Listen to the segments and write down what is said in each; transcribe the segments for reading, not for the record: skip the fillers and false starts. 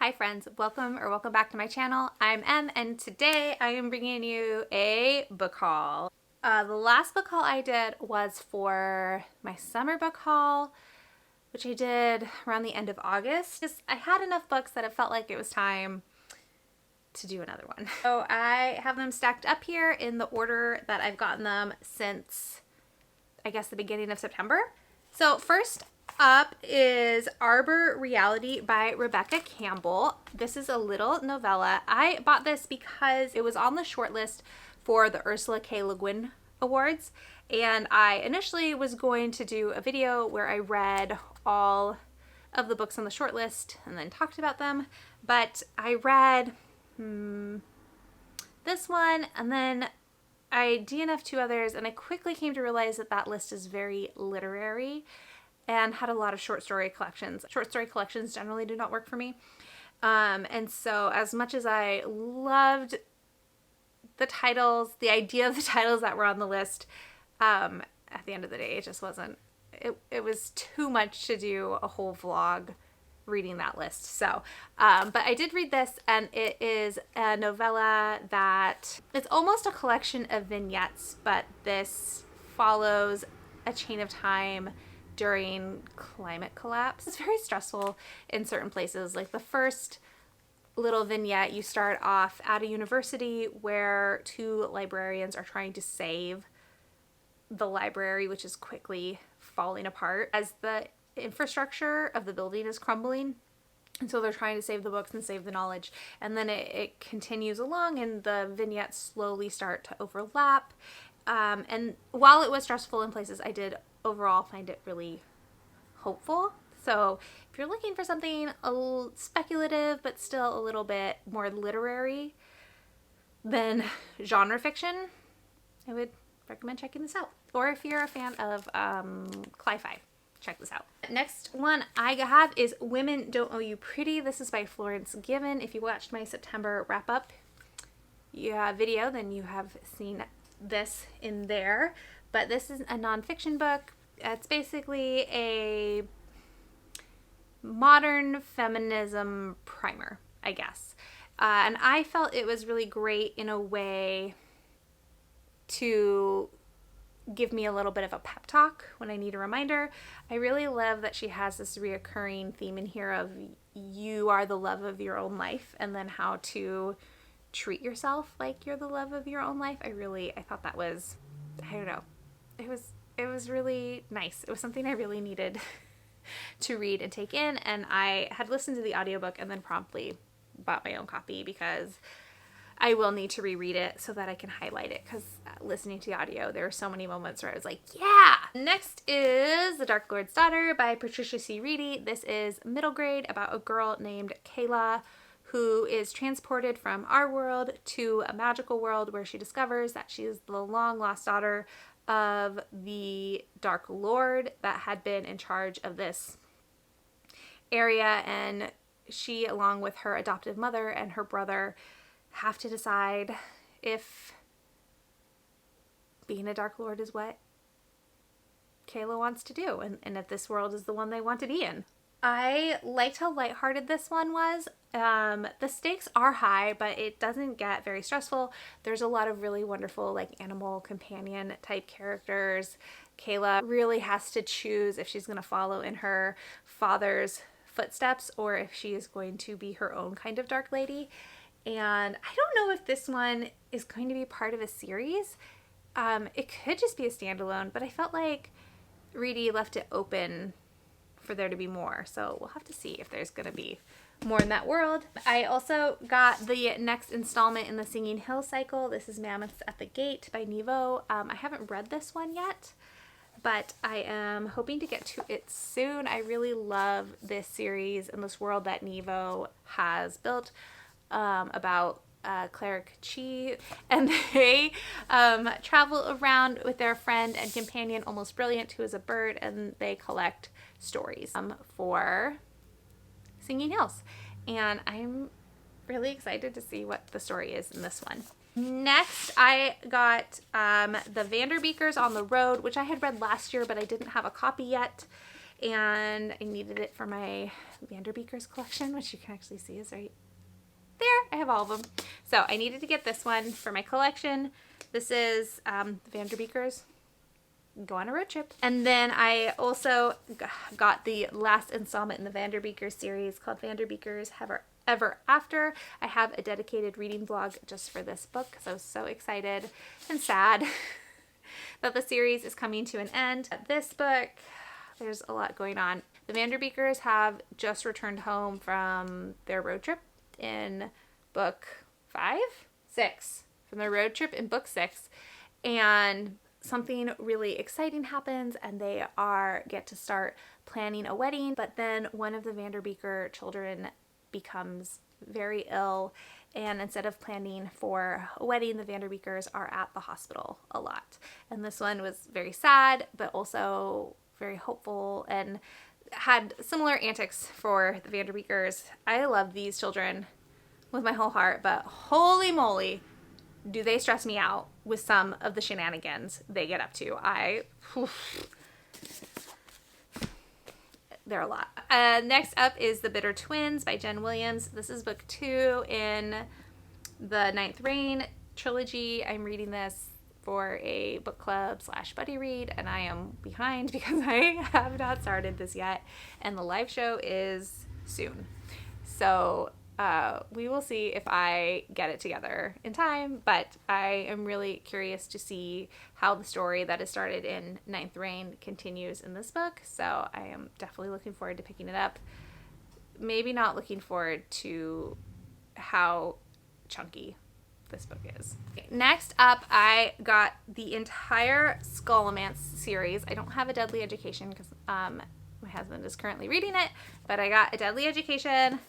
Hi friends, welcome back to my channel. I'm Em, and today I am bringing you a book haul. The last book haul I did was for my summer book haul, which I did around the end of August. I had enough books that it felt like it was time to do another one. So I have them stacked up here in the order that I've gotten them since, I guess, the beginning of September. So first up is Arbor Reality by Rebecca Campbell. This is a little novella. I bought this because it was on the shortlist for the Ursula K. Le Guin Awards, and I initially was going to do a video where I read all of the books on the shortlist and then talked about them, but I read this one and then I DNF'd two others, and I quickly came to realize that that list is very literary and had a lot of short story collections. Short story collections generally do not work for me. And so as much as I loved the titles, the idea of the titles that were on the list, at the end of the day, it just wasn't, it was too much to do a whole vlog reading that list. So, but I did read this, and it is a novella that, it's almost a collection of vignettes, but this follows a chain of time during climate collapse. It's very stressful in certain places. Like the first little vignette, you start off at a university where two librarians are trying to save the library, which is quickly falling apart as the infrastructure of the building is crumbling. And so they're trying to save the books and save the knowledge. And then it continues along, and the vignettes slowly start to overlap. And while it was stressful in places, I did overall find it really hopeful. So if you're looking for something a little speculative but still a little bit more literary than genre fiction, I would recommend checking this out. Or if you're a fan of cli-fi, check this out. Next one I have is Women Don't Owe You Pretty. This is by Florence Given. If you watched my September wrap-up video, then you have seen this in there. But this is a nonfiction book. It's basically a modern feminism primer, I guess. And I felt it was really great in a way to give me a little bit of a pep talk when I need a reminder. I really love that she has this reoccurring theme in here of you are the love of your own life, and then how to treat yourself like you're the love of your own life. I thought that was, I don't know, it was really nice. It was something I really needed to read and take in, and I had listened to the audiobook and then promptly bought my own copy because I will need to reread it so that I can highlight it, because listening to the audio, there were so many moments where I was like, yeah! Next is The Dark Lord's Daughter by Patricia C. Reedy. This is middle grade, about a girl named Kayla who is transported from our world to a magical world where she discovers that she is the long lost daughter of the Dark Lord that had been in charge of this area, and she, along with her adoptive mother and her brother, have to decide if being a Dark Lord is what Kayla wants to do, and if this world is the one they want to be in. I liked how lighthearted this one was. The stakes are high, but it doesn't get very stressful. There's a lot of really wonderful, like, animal companion type characters. Kayla really has to choose if she's going to follow in her father's footsteps or if she is going to be her own kind of dark lady. And I don't know if this one is going to be part of a series. It could just be a standalone, but I felt like Reedy left it open for there to be more. So we'll have to see if there's going to be more in that world. I also got the next installment in the Singing Hill cycle. This is Mammoths at the Gate by Nevo. I haven't read this one yet, but I am hoping to get to it soon. I really love this series and this world that Nevo has built about cleric Chi, and they travel around with their friend and companion Almost Brilliant, who is a bird, and they collect stories for Singing Hills, and I'm really excited to see what the story is in this one. Next, I got The Vanderbeekers on the Road, which I had read last year, but I didn't have a copy yet. and I needed it for my Vanderbeekers collection, which you can actually see is right there. I have all of them. So I needed to get this one for my collection. This is Vanderbeekers Go on a Road Trip. And then I also got the last installment in the Vanderbeekers series called Vanderbeekers Ever After. I have a dedicated reading vlog just for this book because I was so excited and sad that the series is coming to an end. This book, there's a lot going on. The Vanderbeekers have just returned home from their road trip in book 6, from their road trip in book 6, and something really exciting happens and they get to start planning a wedding, but then one of the Vanderbeeker children becomes very ill, and instead of planning for a wedding, the Vanderbeekers are at the hospital a lot. And this one was very sad, but also very hopeful and had similar antics for the Vanderbeekers. I love these children with my whole heart, but holy moly, do they stress me out with some of the shenanigans they get up to. They're a lot. Next up is The Bitter Twins by Jen Williams. This is book 2 in the Ninth Reign trilogy. I'm reading this for a book club / buddy read, and I am behind because I have not started this yet, and the live show is soon. So we will see if I get it together in time, but I am really curious to see how the story that is started in Ninth Reign continues in this book, so I am definitely looking forward to picking it up. Maybe not looking forward to how chunky this book is. Okay, next up, I got the entire Scholomance series. I don't have A Deadly Education because my husband is currently reading it, but I got A Deadly Education,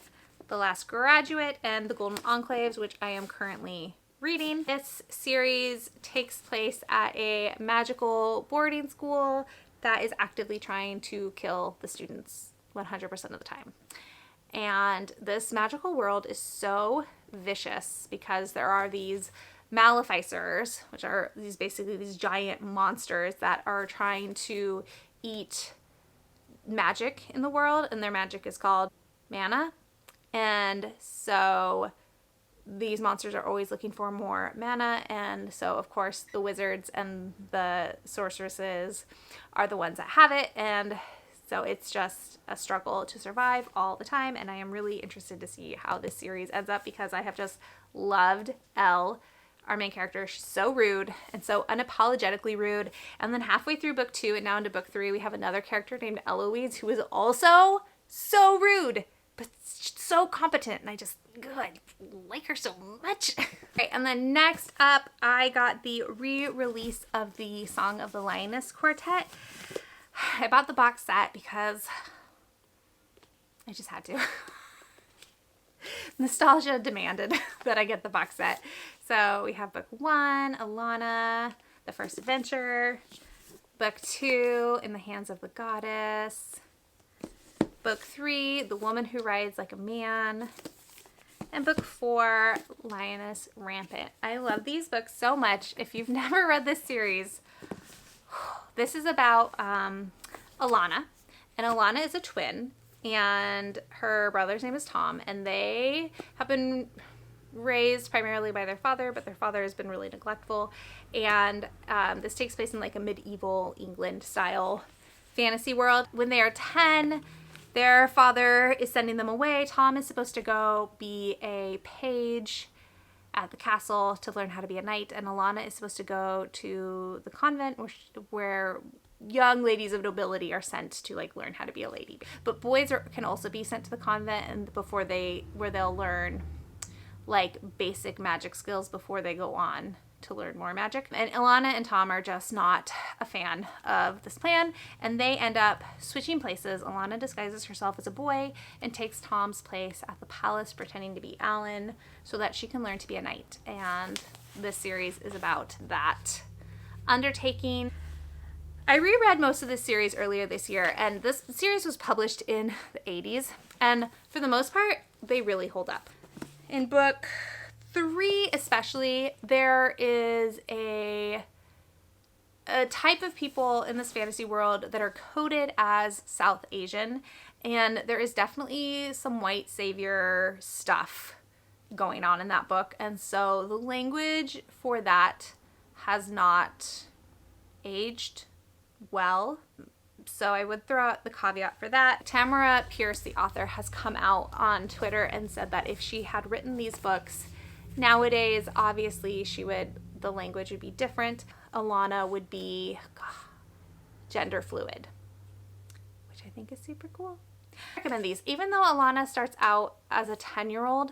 The Last Graduate, and The Golden Enclaves, which I am currently reading. This series takes place at a magical boarding school that is actively trying to kill the students 100% of the time. And this magical world is so vicious because there are these maleficers, which are basically these giant monsters that are trying to eat magic in the world, and their magic is called mana. And so these monsters are always looking for more mana, and so of course the wizards and the sorceresses are the ones that have it, and so it's just a struggle to survive all the time. And I am really interested to see how this series ends up because I have just loved Elle, our main character. She's so rude and so unapologetically rude, and then halfway through book 2 and now into book 3 we have another character named Eloise who is also so rude but so competent, and I like her so much. Right, and then next up, I got the re-release of the Song of the Lioness Quartet. I bought the box set because I just had to. Nostalgia demanded that I get the box set. So we have book 1, Alana, The First Adventure, book 2, In the Hands of the Goddess, book 3, The Woman Who Rides Like a Man, and book 4, Lioness Rampant. I love these books so much. If you've never read this series, this is about Alana, and Alana is a twin, and her brother's name is Tom, and they have been raised primarily by their father, but their father has been really neglectful, and this takes place in like a medieval England style fantasy world. When they are 10, their father is sending them away. Tom is supposed to go be a page at the castle to learn how to be a knight, and Alana is supposed to go to the convent where young ladies of nobility are sent to like learn how to be a lady. But boys can also be sent to the convent, and where they'll learn like basic magic skills before they go on to learn more magic. And Alana and Tom are just not a fan of this plan, and they end up switching places. Alana disguises herself as a boy and takes Tom's place at the palace, pretending to be Alan so that she can learn to be a knight. And this series is about that undertaking. I reread most of this series earlier this year, and this series was published in the 80s, and for the most part, they really hold up. In book 3 especially, there is a a type of people in this fantasy world that are coded as South Asian, and there is definitely some white savior stuff going on in that book, and so the language for that has not aged well. So I would throw out the caveat for that. Tamara Pierce, the author, has come out on Twitter and said that if she had written these books nowadays, obviously the language would be different. Alana would be gender fluid, which I think is super cool. I recommend these. Even though Alana starts out as a 10-year-old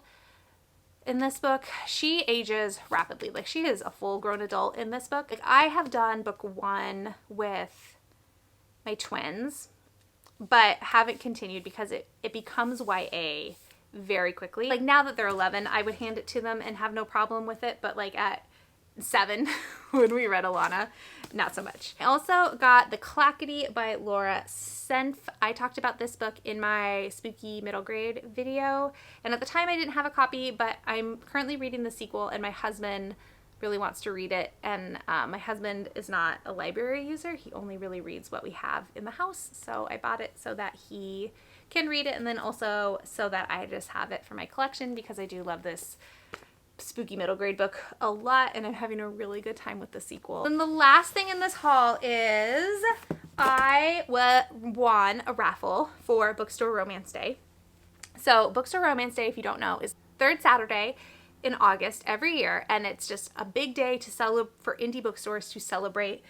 in this book, she ages rapidly. Like, she is a full-grown adult in this book. Like, I have done book 1 with my twins, but haven't continued because it becomes YA very quickly. Like, now that they're 11, I would hand it to them and have no problem with it, but like at 7 when we read Alana, not so much. I also got The Clackety by Laura Senf. I talked about this book in my spooky middle grade video, and at the time I didn't have a copy, but I'm currently reading the sequel and my husband really wants to read it, and my husband is not a library user. He only really reads what we have in the house, so I bought it so that he can read it, and then also so that I just have it for my collection, because I do love this spooky middle grade book a lot, and I'm having a really good time with the sequel. And the last thing in this haul is I won a raffle for Bookstore Romance Day. So Bookstore Romance Day, if you don't know, is third Saturday in August every year, and it's just a big day to for indie bookstores to celebrate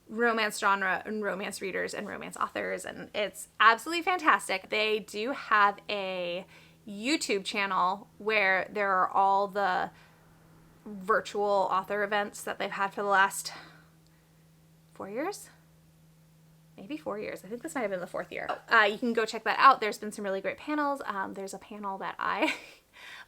romance genre and romance readers and romance authors, and it's absolutely fantastic. They do have a YouTube channel where there are all the virtual author events that they've had for the last 4 years. Maybe 4 years. I think this might have been the 4th year. You can go check that out. There's been some really great panels. There's a panel that I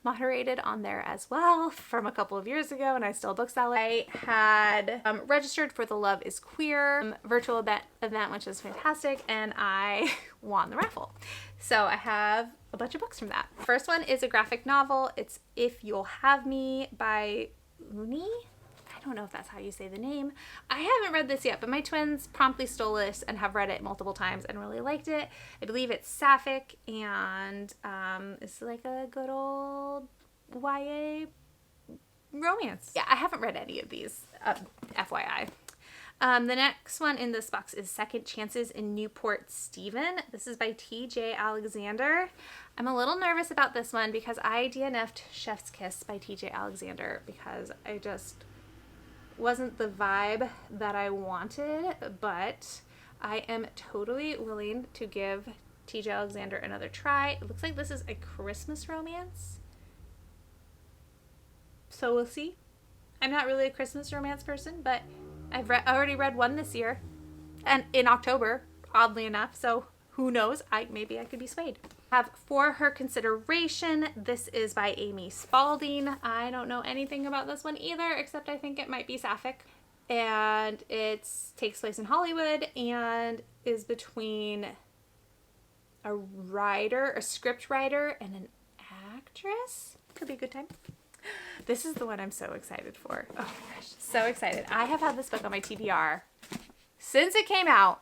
moderated on there as well from a couple of years ago, and I still booksell it. I had registered for the Love is Queer virtual event, which was fantastic, and I won the raffle. So I have a bunch of books from that. First one is a graphic novel. It's If You'll Have Me by Uni. I don't know if that's how you say the name. I haven't read this yet, but my twins promptly stole this and have read it multiple times and really liked it. I believe it's sapphic, and it's like a good old YA romance. Yeah, I haven't read any of these, FYI. The next one in this box is Second Chances in Newport Stephen. This is by TJ Alexander. I'm a little nervous about this one because I DNF'd Chef's Kiss by TJ Alexander because I just wasn't the vibe that I wanted, but I am totally willing to give TJ Alexander another try. It looks like this is a Christmas romance, so we'll see. I'm not really a Christmas romance person, but I've already read one this year, and in October, oddly enough, so who knows, maybe I could be swayed. I have For Her Consideration. This is by Amy Spalding. I don't know anything about this one either, except I think it might be sapphic, and it takes place in Hollywood and is between a script writer, and an actress. Could be a good time. This is the one I'm so excited for. Oh my gosh, so excited. I have had this book on my TBR since it came out,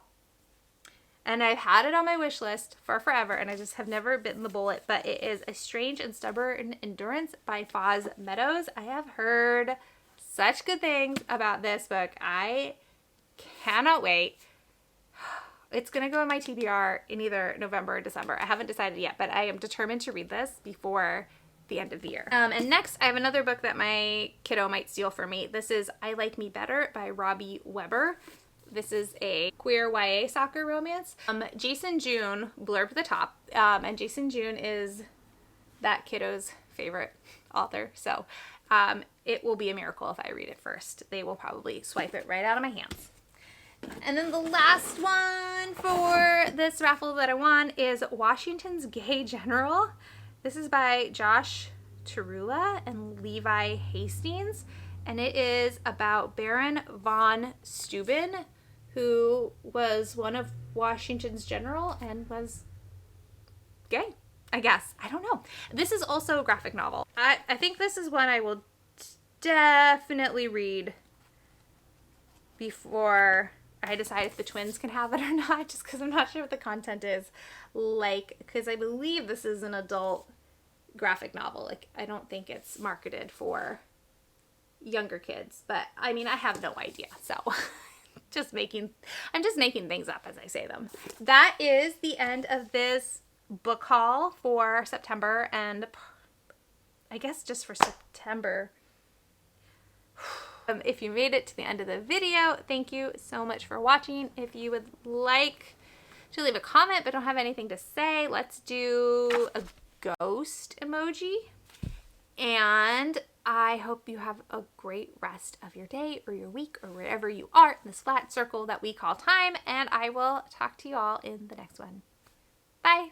and I've had it on my wish list for forever, and I just have never bitten the bullet, but it is A Strange and Stubborn Endurance by Foz Meadows. I have heard such good things about this book. I cannot wait. It's going to go in my TBR in either November or December. I haven't decided yet, but I am determined to read this before the end of the year. And next, I have another book that my kiddo might steal from me. This is I Like Me Better by Robbie Weber. This is a queer YA soccer romance. Jason June blurb at the top, and Jason June is that kiddo's favorite author, so it will be a miracle if I read it first. They will probably swipe it right out of my hands. And then the last one for this raffle that I won is Washington's Gay General. This is by Josh Tarula and Levi Hastings, and it is about Baron von Steuben, who was one of Washington's general and was gay, I guess. I don't know. This is also a graphic novel. I think this is one I will definitely read before I decide if the twins can have it or not, just because I'm not sure what the content is like, because I believe this is an adult graphic novel. Like, I don't think it's marketed for younger kids, but I mean, I have no idea. So I'm just making things up as I say them. That is the end of this book haul for September, and I guess just for September. If you made it to the end of the video, thank you so much for watching. If you would like to leave a comment but don't have anything to say, let's do a ghost emoji. And I hope you have a great rest of your day or your week or wherever you are in this flat circle that we call time. And I will talk to you all in the next one. Bye.